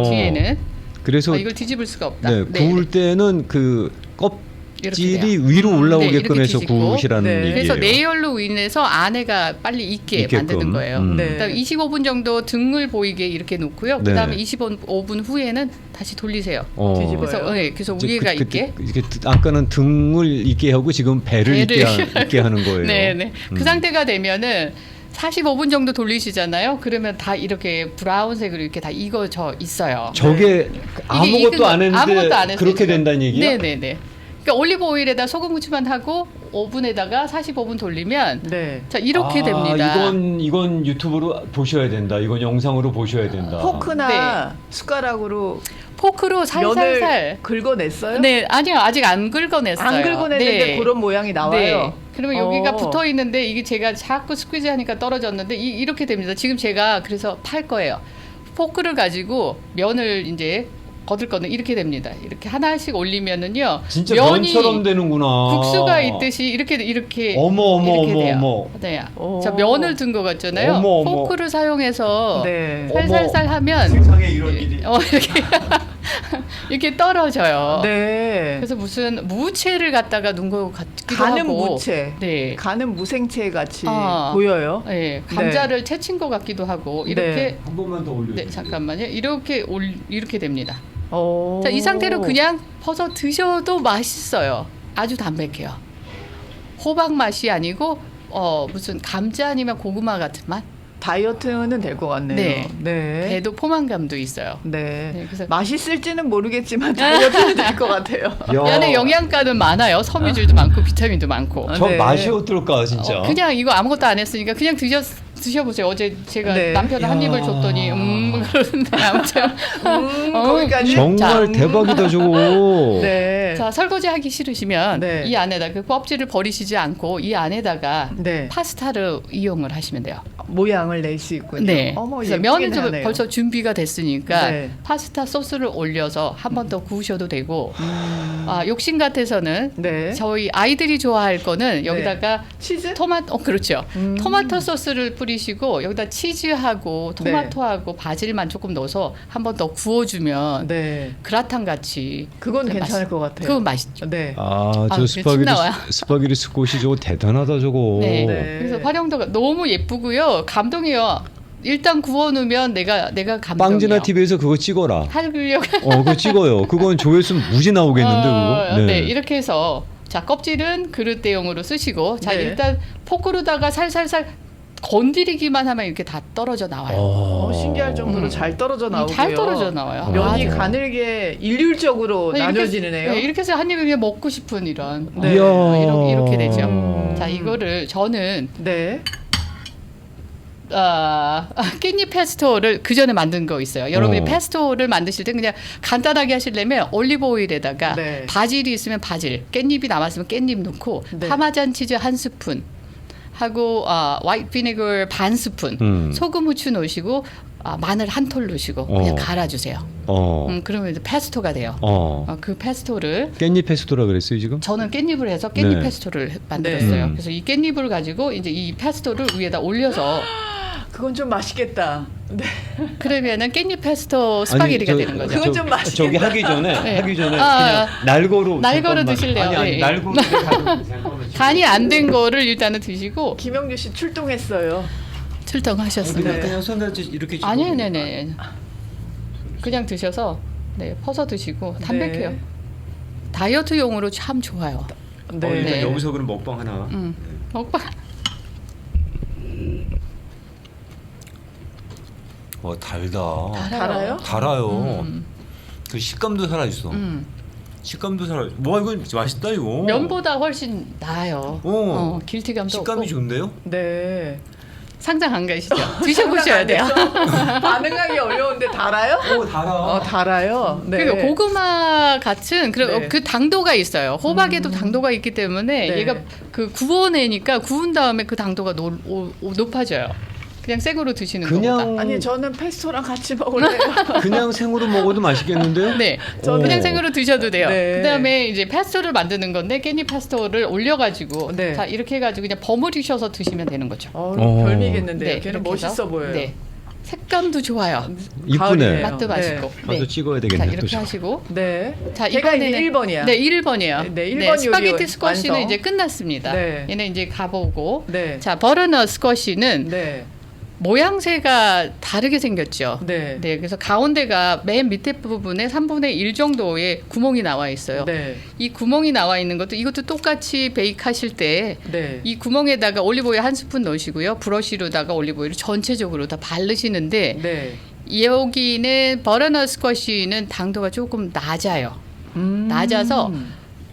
뒤에는. 그래서 이걸 뒤집을 수가 없다. 네, 구울 때는 그 껍질이 이렇게 돼요. 위로 올라오게끔 이렇게 해서 뒤집고. 구우시라는 네. 얘기예요. 그래서 내열로 인해서 안에가 빨리 익게 만드는 거예요. 네. 그다음에 25분 정도 등을 보이게 이렇게 놓고요. 네. 그다음에 25분 후에는 다시 돌리세요. 뒤집어요. 그래서 그래서 이제 위에가 그- 있게. 이게 아까는 등을 있게 하고 지금 배를 있게 하는 거예요. 네네. 그 상태가 되면은 45분 정도 돌리시잖아요. 그러면 다 이렇게 브라운색으로 이렇게 다 익어져 있어요. 저게 아무것도 안 했는데 아무것도 안 했어요, 그렇게 지금. 된다는 얘기야? 네네네. 그러니까 올리브 오일에다 소금 후추만 하고 오븐에다가 45분 돌리면 네. 자 이렇게 됩니다. 이건 유튜브로 보셔야 된다. 이건 영상으로 보셔야 된다. 포크나 숟가락으로 포크로 살살살. 면을 긁어냈어요? 네, 아니요, 아직 안 긁어냈어요. 안 긁어냈는데 네. 그런 모양이 나와요. 네. 그러면 여기가 어. 붙어 있는데 이게 제가 자꾸 스퀴즈 하니까 떨어졌는데 이렇게 됩니다. 지금 제가 그래서 팔 거예요. 포크를 가지고 면을 이제 거들 이렇게 됩니다. 이렇게 하나씩 올리면은요. 진짜 면이 면처럼 되는구나. 국수가 있듯이 이렇게 어머 이렇게 돼요. 어머. 네. 오. 자 면을 든 거 같잖아요. 어머, 어머. 포크를 사용해서 네. 살살살 하면 세상에 이런 일이. 이렇게 이렇게 떨어져요. 네. 그래서 무슨 무채를 갖다가 놓은 것 같기도 가는 하고. 무채. 네. 가는 무생채 같이 아. 보여요. 네. 감자를 채친 것 같기도 하고 이렇게. 네. 한 번만 더 올려. 네, 잠깐만요. 이렇게 됩니다. 오. 자, 이 상태로 그냥 퍼서 드셔도 맛있어요. 아주 담백해요. 호박 맛이 아니고 무슨 감자 아니면 고구마 같은 맛. 다이어트는 될 것 같네요. 네. 네. 배도 포만감도 있어요. 네. 네, 그래서 맛있을지는 모르겠지만 다이어트는 될 것 같아요. 야. 안에 영양가는 많아요. 섬유질도 많고 비타민도 많고. 저 네. 맛이 어떨까 진짜. 그냥 이거 아무것도 안 했으니까 그냥 드셔보세요. 어제 제가 네. 남편 한 입을 줬더니 그러는데 아무튼 거기까지. 정말 대박이다 저거. 네. 자 설거지 하기 싫으시면 네. 이 안에다 그 껍질을 버리시지 않고 이 안에다가 네. 파스타를 이용을 하시면 돼요. 모양을 낼 수 있군요. 네. 어머, 그래서 예쁘긴 면은 좀 하네요. 벌써 준비가 됐으니까 네. 파스타 소스를 올려서 한 번 더 구우셔도 되고 욕심 같아서는 네. 저희 아이들이 좋아할 거는 여기다가 치즈? 그렇죠. 토마토 소스를 뿌리시고 여기다 치즈하고 토마토하고 바질만 조금 넣어서 한 번 더 구워주면 네. 그라탕 같이 그건 괜찮을 것 같아요. 그건 맛있죠. 네. 저 침 나와요. 스파게티 스콧이 저거 대단하다 저거. 네. 네. 그래서 활용도가 너무 예쁘고요. 감동이에요. 일단 구워놓으면 내가 감동이에요. 빵지나 TV에서 그거 찍어라. 하려고 그거 찍어요. 그건 조회수 무지 나오겠는데 그거. 네. 이렇게 해서 자 껍질은 그릇 대용으로 쓰시고 자 네. 일단 포크로다가 살살살 건드리기만 하면 이렇게 다 떨어져 나와요. 신기할 정도로 잘 떨어져 나오고요. 잘 떨어져 나와요. 면이 아주. 가늘게 일률적으로 이렇게- 나눠지네요. 네, 이렇게 해서 한 입에 그냥 먹고 싶은 이런 네. 이야. 이렇게 되죠. 자 이거를 저는 네. 깻잎 페스토를 그 전에 만든 거 있어요. 여러분이 페스토를 만드실 때 그냥 간단하게 하시려면 올리브 오일에다가 네. 바질이 있으면 바질, 깻잎이 남았으면 깻잎 넣고 네. 파마잔 치즈 한 스푼 하고 화이트 비네거 반 스푼, 소금 후추 넣으시고 마늘 한 톨 넣으시고 그냥 갈아주세요. 그러면 이제 페스토가 돼요. 그 페스토를 깻잎 페스토라 그랬어요 지금? 저는 깻잎을 해서 깻잎 네. 페스토를 만들었어요. 네. 그래서 이 깻잎을 가지고 이제 이 페스토를 위에다 올려서 그건 좀 맛있겠다. 네. 그러면은 깻잎 페스토 스파게티가 되는 거죠. 그건 좀 맛있겠다. 저기 하기 전에 네. 그냥 아, 날고로 날고로 잠깐만. 드실래요? 아니 네. 날고로 잠깐만. 간이 안 된 거를 일단은 드시고 김영주 씨 출동했어요. 출동하셨습니다. 네. 그냥 손에 이렇게 아니요, 네네. 그냥 드셔서 네, 퍼서 드시고 담백해요. 네. 다이어트용으로 참 좋아요. 네. 일단 네. 여기서 그럼 먹방 하나. 먹방. 달다. 달아요? 달아요. 그 식감도 살아 있어. 식감도 살아. 와 이건 맛있다 이거. 면보다 훨씬 나아요. 길티감도 식감이 없고. 좋은데요? 네. 상상 안 가시죠? 드셔보셔야 돼요. 반응하기 어려운데 달아요? 달아. 달아요. 네. 그리고 고구마 같은 네. 그 당도가 있어요. 호박에도 당도가 있기 때문에 네. 얘가 그 구워내니까 구운 다음에 그 당도가 높아져요. 그냥 생으로 드시는 그냥 것보다. 아니 저는 페스토랑 같이 먹을래요. 그냥 생으로 먹어도 맛있겠는데요? 네, 저는 그냥 생으로 드셔도 돼요. 네. 그다음에 이제 페스토를 만드는 건데 깻잎 페스토를 올려가지고 네. 자 이렇게 해가지고 그냥 버무리셔서 드시면 되는 거죠. 별미겠는데요. 걔는 이렇게 멋있어 해서. 보여요. 네, 색감도 좋아요. 이쁘네. 가을이네요. 맛도 맛있고. 나도 찍어야 되겠네. 자 이렇게 또 하시고. 네. 자 제가 이제 이번에는 1번이야. 네, 1번이에요. 네, 1번 요리 스파게티 스쿼시는 완성. 이제 끝났습니다. 네. 얘는 이제 가보고. 네. 자 버터넛 스쿼시는 네. 모양새가 다르게 생겼죠. 네. 네, 그래서 가운데가 맨 밑에 부분에 3분의 1 정도의 구멍이 나와 있어요. 네. 이 구멍이 나와 있는 것도 이것도 똑같이 베이크 하실 때 네. 이 구멍에다가 올리브오일 한 스푼 넣으시고요. 브러쉬로다가 올리브오일을 전체적으로 다 바르시는데 네. 여기는 버터넛 스쿼시는 당도가 조금 낮아요. 낮아서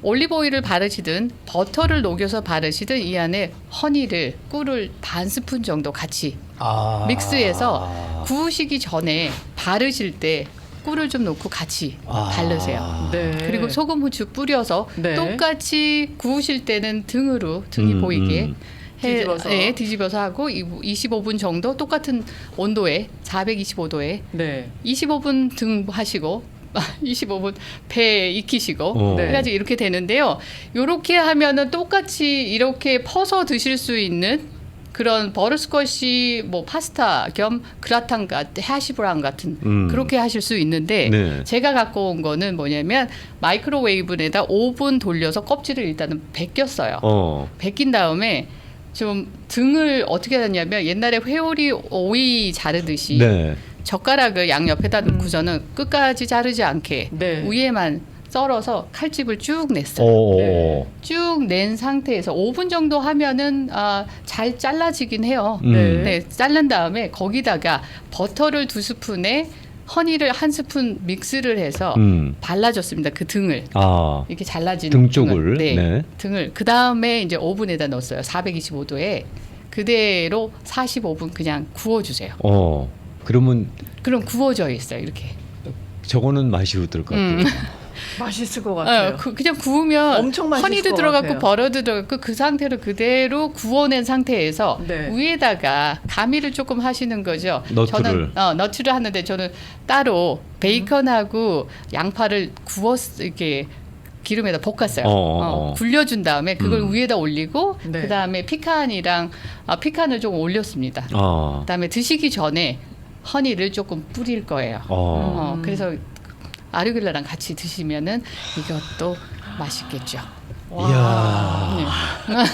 올리브오일을 바르시든 버터를 녹여서 바르시든 이 안에 허니를 꿀을 반 스푼 정도 같이 믹스해서 구우시기 전에 바르실 때 꿀을 좀 넣고 같이 바르세요. 네. 그리고 소금 후추 뿌려서 네. 똑같이 구우실 때는 등이 보이게 뒤집어서. 네, 뒤집어서 하고 25분 정도 똑같은 온도에 425도에 네. 25분 등 하시고 25분 배 익히시고 네. 그래가지고 이렇게 되는데요. 이렇게 하면은 똑같이 이렇게 퍼서 드실 수 있는 그런 버터스쿼시 뭐 파스타 겸 그라탕 같은 해시브라운 같은 그렇게 하실 수 있는데 네. 제가 갖고 온 거는 뭐냐면 마이크로웨이브에다 5분 돌려서 껍질을 일단은 벗겼어요. 벗긴 다음에 좀 등을 어떻게 하냐면 옛날에 회오리 오이 자르듯이 네. 젓가락을 양옆에다 놓고서는 끝까지 자르지 않게 네. 위에만 썰어서 칼집을 쭉 냈어요. 오. 쭉 낸 상태에서 5분 정도 하면은 잘 잘라지긴 해요. 네. 네, 자른 다음에 거기다가 버터를 2스푼에 허니를 1스푼 믹스를 해서 발라줬습니다. 그 등을 이렇게 잘라진 등 쪽을 네, 네. 등을 그 다음에 이제 오븐에다 넣었어요. 425도에 그대로 45분 그냥 구워주세요. 그러면 그럼 구워져 있어요. 이렇게. 저거는 맛이 어떨 것 같아요. 맛있을 것 같아요. 그냥 구우면 엄청 맛있을 허니도 것 들어갔고 같아요. 버터도 들어갔고 그 상태로 그대로 구워낸 상태에서 네. 위에다가 가미를 조금 하시는 거죠. 너트를. 저는 너트를 하는데 저는 따로 베이컨하고 양파를 이렇게 기름에다 볶았어요. 굴려준 다음에 그걸 위에다 올리고 네. 그 다음에 피칸이랑 피칸을 좀 올렸습니다. 그 다음에 드시기 전에 허니를 조금 뿌릴 거예요. 그래서 아르길라랑 같이 드시면은 이것도 맛있겠죠. 와. 이야.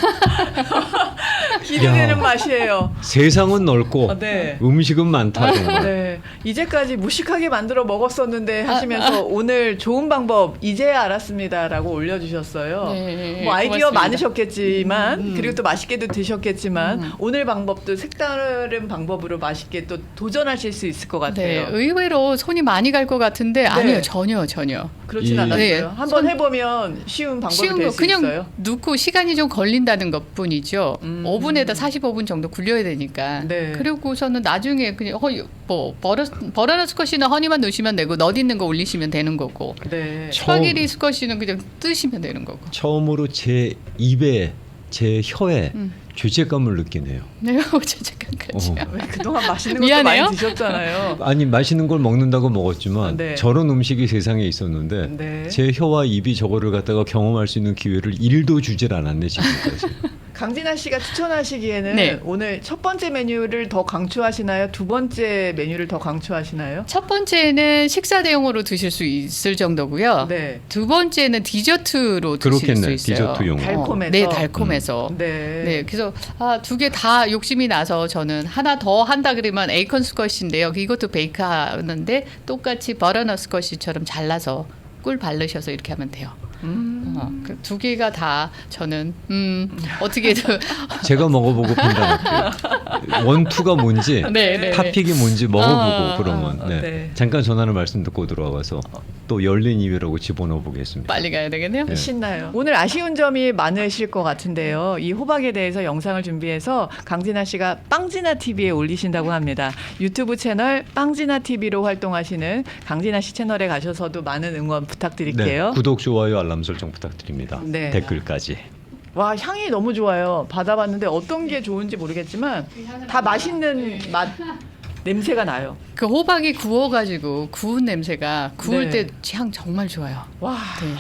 기대되는 야. 맛이에요. 세상은 넓고 네. 음식은 많다 정말. 네. 이제까지 무식하게 만들어 먹었었는데 하시면서 오늘 좋은 방법 이제야 알았습니다라고 올려주셨어요. 네, 뭐 아이디어 고맙습니다. 많으셨겠지만 그리고 또 맛있게도 드셨겠지만 오늘 방법도 색다른 방법으로 맛있게 또 도전하실 수 있을 것 네, 같아요. 의외로 손이 많이 갈 것 같은데 아니요, 전혀. 그렇진 이- 않았어요. 네. 한번 해보면 쉬운 방법이 쉬운 될 거 수 그냥 있어요. 넣고 시간이 좀 걸린다는 것뿐이죠. 오븐에다 45분 정도 굴려야 되니까. 네. 그리고서는 나중에 그냥 버터 스쿼시는 허니만 넣으시면 되고 넛 있는 거 올리시면 되는 거고. 네. 스파게티 스쿼시는 그냥 뜨시면 되는 거고. 처음으로 제 입에 제 혀에 죄책감을 느끼네요. 네, 잠깐까지요. 왜 그동안 맛있는 것도 미안해요. 많이 드셨잖아요. 아니 맛있는 걸 먹는다고 먹었지만 네. 저런 음식이 세상에 있었는데 네. 제 혀와 입이 저거를 갖다가 경험할 수 있는 기회를 1도 주질 않았네 지금까지. 강진아 씨가 추천하시기에는 네. 오늘 첫 번째 메뉴를 더 강추하시나요? 두 번째 메뉴를 더 강추하시나요? 첫 번째는 식사 대용으로 드실 수 있을 정도고요. 네. 두 번째는 디저트로 드실 그렇겠네. 수 있어요. 디저트용. 달콤해서. 네, 달콤해서. 네. 네, 그래서 두 개 다 욕심이 나서 저는 하나 더 한다 그러면 에이컨 스쿼시인데요. 이것도 베이크하는데 똑같이 버터넛 스쿼시처럼 잘라서 꿀 바르셔서 이렇게 하면 돼요. 그 두 개가 다 저는 어떻게든 제가 먹어보고 판단할게요. 원투가 뭔지 네, 네, 탑픽이 뭔지 먹어보고 그러면 네. 네. 잠깐 전화를 말씀 듣고 들어와서 또 열린 이유라고 집어넣어 보겠습니다. 빨리 가야 되겠네요. 네. 신나요. 오늘 아쉬운 점이 많으실 것 같은데요. 이 호박에 대해서 영상을 준비해서 강진아 씨가 빵진아 TV에 올리신다고 합니다. 유튜브 채널 빵진아 TV로 활동하시는 강진아 씨 채널에 가셔서도 많은 응원 부탁드릴게요. 네, 구독, 좋아요, 알람 설정 부탁드립니다. 네. 댓글까지. 와, 향이 너무 좋아요. 받아봤는데 어떤 게 좋은지 모르겠지만 다 맛있는 맛 냄새가 나요. 그 호박이 구워가지고 구운 냄새가 구울 네. 때 향 정말 좋아요. 와, 네.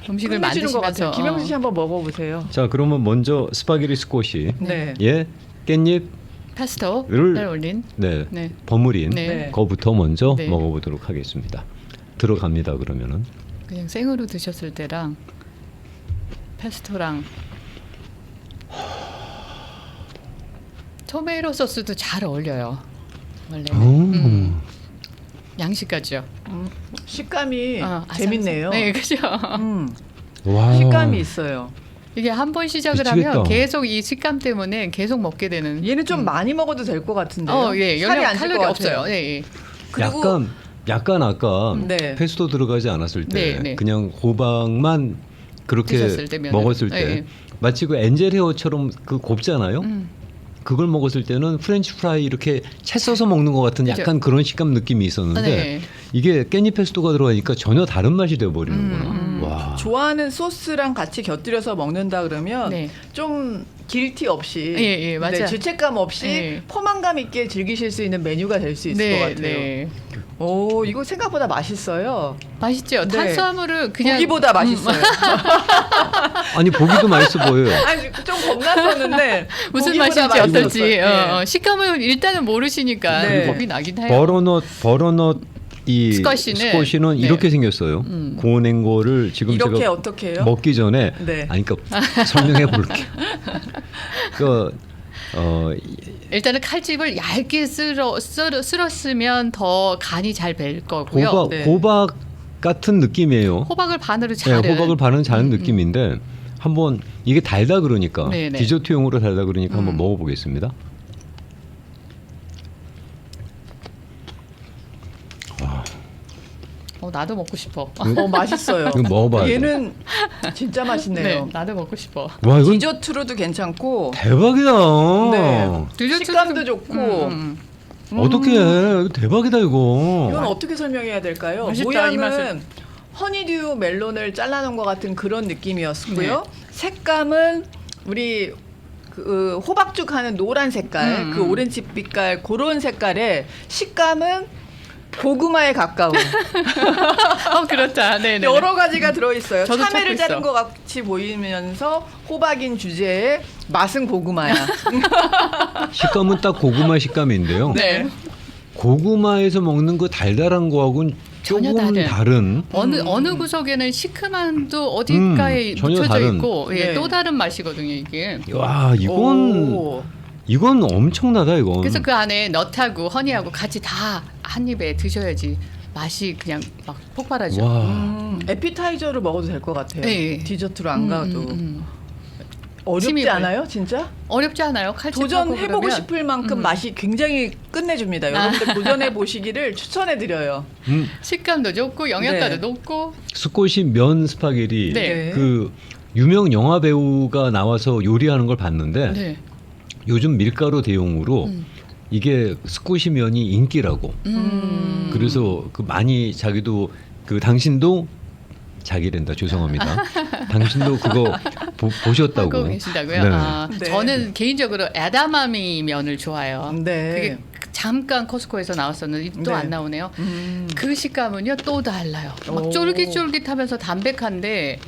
음식을 끝내주는 것 같아요. 만드시면서 김영수 씨 한번 먹어보세요. 자, 그러면 먼저 스파게티 스쿼시. 네. 예, 깻잎 페스토를 올린 네, 네. 버무린 네. 거부터 먼저 네. 먹어보도록 하겠습니다. 들어갑니다. 그러면은 그냥 생으로 드셨을 때랑 페스토랑 토메이로 소스도 잘 어울려요. 원래 양식 같죠. 식감이 아삭아삭. 재밌네요. 네, 그죠. 와. 식감이 있어요. 이게 한 번 시작을 미치겠다. 하면 계속 이 식감 때문에 계속 먹게 되는. 얘는 좀 많이 먹어도 될 것 같은데요. 예, 살이 영양 안 찔 칼로리 것 없어요. 같아요. 예, 예. 그리고 약간 아까 네. 페스토 들어가지 않았을 때 네, 네. 그냥 호박만 그렇게 드셨을 때면은, 먹었을 때 예, 예. 마치 그 엔젤 헤어처럼 그 곱잖아요. 그걸 먹었을 때는 프렌치 프라이 이렇게 채 써서 먹는 것 같은 그죠. 약간 그런 식감 느낌이 있었는데 네. 이게 깻잎 페스토가 들어가니까 전혀 다른 맛이 되어버리는구나. 와. 좋아하는 소스랑 같이 곁들여서 먹는다 그러면 네. 좀 길티 없이 예, 예, 맞아요. 네, 죄책감 없이 예. 포만감 있게 즐기실 수 있는 메뉴가 될 수 있을 것 같아요. 네. 오, 이거 생각보다 맛있어요. 맛있죠. 네. 탄수화물을 그냥 고기보다 맛있어요. 아니 보기도 맛있어 보여요. 아니 좀 겁났었는데 무슨 고기보다 맛일지 어떨지 맛있었어요. 네. 식감을 일단은 모르시니까 네. 겁이 나긴 해요. 버터넛 이 스쿼시는 네. 이렇게 생겼어요. 구워낸 거를 지금 이렇게 제가 어떻게 해요? 먹기 전에 네. 아니 그러니까 설명해 볼게요. 그 일단은 칼집을 얇게 쓸었으면 더 간이 잘 벨 거고요. 호박 네. 호박 같은 느낌이에요. 호박을 반으로 네, 자른 호박을 반은 자른 느낌인데 한번 이게 달다 그러니까 네, 네. 디저트용으로 달다 그러니까 한번 먹어보겠습니다. 나도 먹고 싶어. 맛있어요. 이거 먹어봐야 얘는 진짜 맛있네요. 네, 나도 먹고 싶어. 와 이건 디저트로도 괜찮고 대박이다. 네. 디저트도 식감도 좋고 어떻게 해? 이거 대박이다 이거. 이건 어떻게 설명해야 될까요? 맛있다, 이 맛을. 모양은 허니듀 멜론을 잘라놓은 것 같은 그런 느낌이었고요. 색감은 우리 그 호박죽 하는 노란 색깔, 그 오렌지 빛깔 그런 색깔에 식감은 고구마에 가까운 그렇다. 네, 네. 여러 가지가 들어있어요. 저도 참외를 찾고 자른 있어. 것 같이 보이면서 호박인 주제에 맛은 고구마야. 식감은 딱 고구마 식감인데요. 네. 고구마에서 먹는 그 달달한 거하고는 전혀 조금 다른. 어느 구석에는 시큼함도 어딘가에 전혀 묻혀져 다른. 있고 네. 또 다른 맛이거든요 이게. 와 오. 이건 엄청나다 이건. 그래서 그 안에 넛하고 허니하고 같이 다 한 입에 드셔야지 맛이 그냥 막 폭발하죠. 와. 에피타이저로 먹어도 될 것 같아요. 네. 디저트로 안 가도. 침이 어렵지 보여. 않아요, 진짜? 어렵지 않아요? 칼집하고 도전해보고 그러면? 싶을 만큼 맛이 굉장히 끝내줍니다. 여러분들 도전해 보시기를 추천해드려요. 식감도 좋고 영양가도 네. 높고. 스쿼시 면 스파게티. 네. 그 유명 영화 배우가 나와서 요리하는 걸 봤는데 네. 요즘 밀가루 대용으로 이게 스쿼시 면이 인기라고. 그래서 그 많이 자기도 그 당신도 자기랜다 죄송합니다. 당신도 그거 보셨다고. 하고 계신다고요? 네. 네. 저는 개인적으로 에다마미 면을 좋아해요. 네. 그게 잠깐 코스코에서 나왔었는데 또 네. 안 나오네요. 그 식감은요 또 달라요. 막 오. 쫄깃쫄깃하면서 담백한데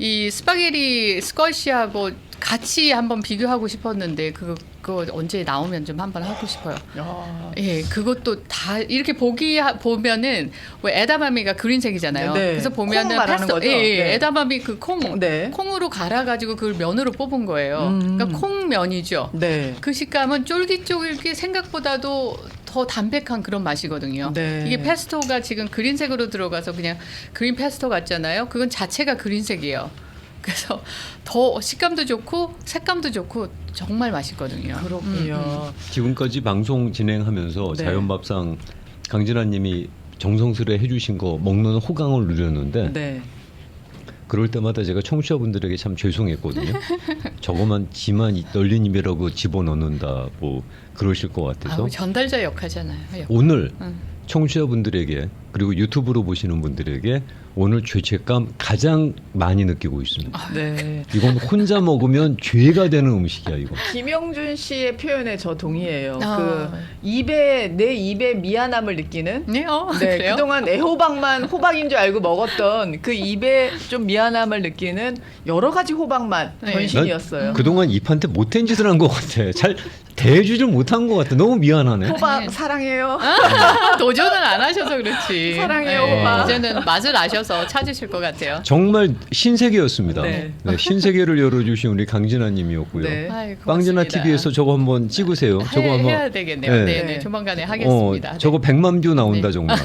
이 스파게티 스쿼시하고 같이 한번 비교하고 싶었는데 그거 언제 나오면 좀 한번 하고 싶어요. 야. 예, 그것도 다 이렇게 보면은 왜 에다마미가 그린색이잖아요. 네. 그래서 보면은 콩 말하는 페스토, 거죠? 예, 네. 에다마미 그 콩, 네. 콩으로 갈아가지고 그걸 면으로 뽑은 거예요. 그러니까 콩면이죠. 네. 그 식감은 쫄깃쫄깃 생각보다도 더 담백한 그런 맛이거든요. 네. 이게 페스토가 지금 그린색으로 들어가서 그냥 그린 페스토 같잖아요. 그건 자체가 그린색이에요. 그래서 더 식감도 좋고 색감도 좋고 정말 맛있거든요. 그렇군요. 지금까지 방송 진행하면서 네. 자연밥상 강진아님이 정성스레 해주신 거 먹는 호강을 누렸는데 네. 그럴 때마다 제가 청취자분들에게 참 죄송했거든요. 저거만 지만 널린 입이라고 집어넣는다 뭐 그러실 것 같아서 아우, 전달자 역하잖아요. 오늘 응. 청취자분들에게 그리고 유튜브로 보시는 분들에게 오늘 죄책감 가장 많이 느끼고 있습니다. 네. 이건 혼자 먹으면 죄가 되는 음식이야 이거. 김영준 씨의 표현에 저 동의해요. 아. 그 내 입에 미안함을 느끼는. 네, 네, 그래요? 그동안 애호박만 호박인 줄 알고 먹었던 그 입에 좀 미안함을 느끼는 여러 가지 호박맛 네. 전신이었어요. 그동안 입한테 못된 짓을 한 것 같아. 잘 대해주질 못한 것 같아. 너무 미안하네. 호박 네. 사랑해요. 도전을 안 하셔서 그렇지. 사랑해요, 네, 오빠. 이제는 맛을 아셔서 찾으실 것 같아요. 정말 신세계였습니다. 네. 네, 신세계를 열어주신 우리 강진아님이었고요. 네. 아이, 빵진아 고맙습니다. TV에서 저거 한번 찍으세요. 저거 한번 해야 되겠네요. 네. 네, 네, 조만간에 하겠습니다. 저거 100만 뷰 나온다 네. 정말.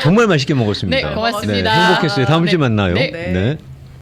정말 맛있게 먹었습니다. 네, 고맙습니다. 네, 행복했어요. 다음 주에 네. 만나요. 네. 네.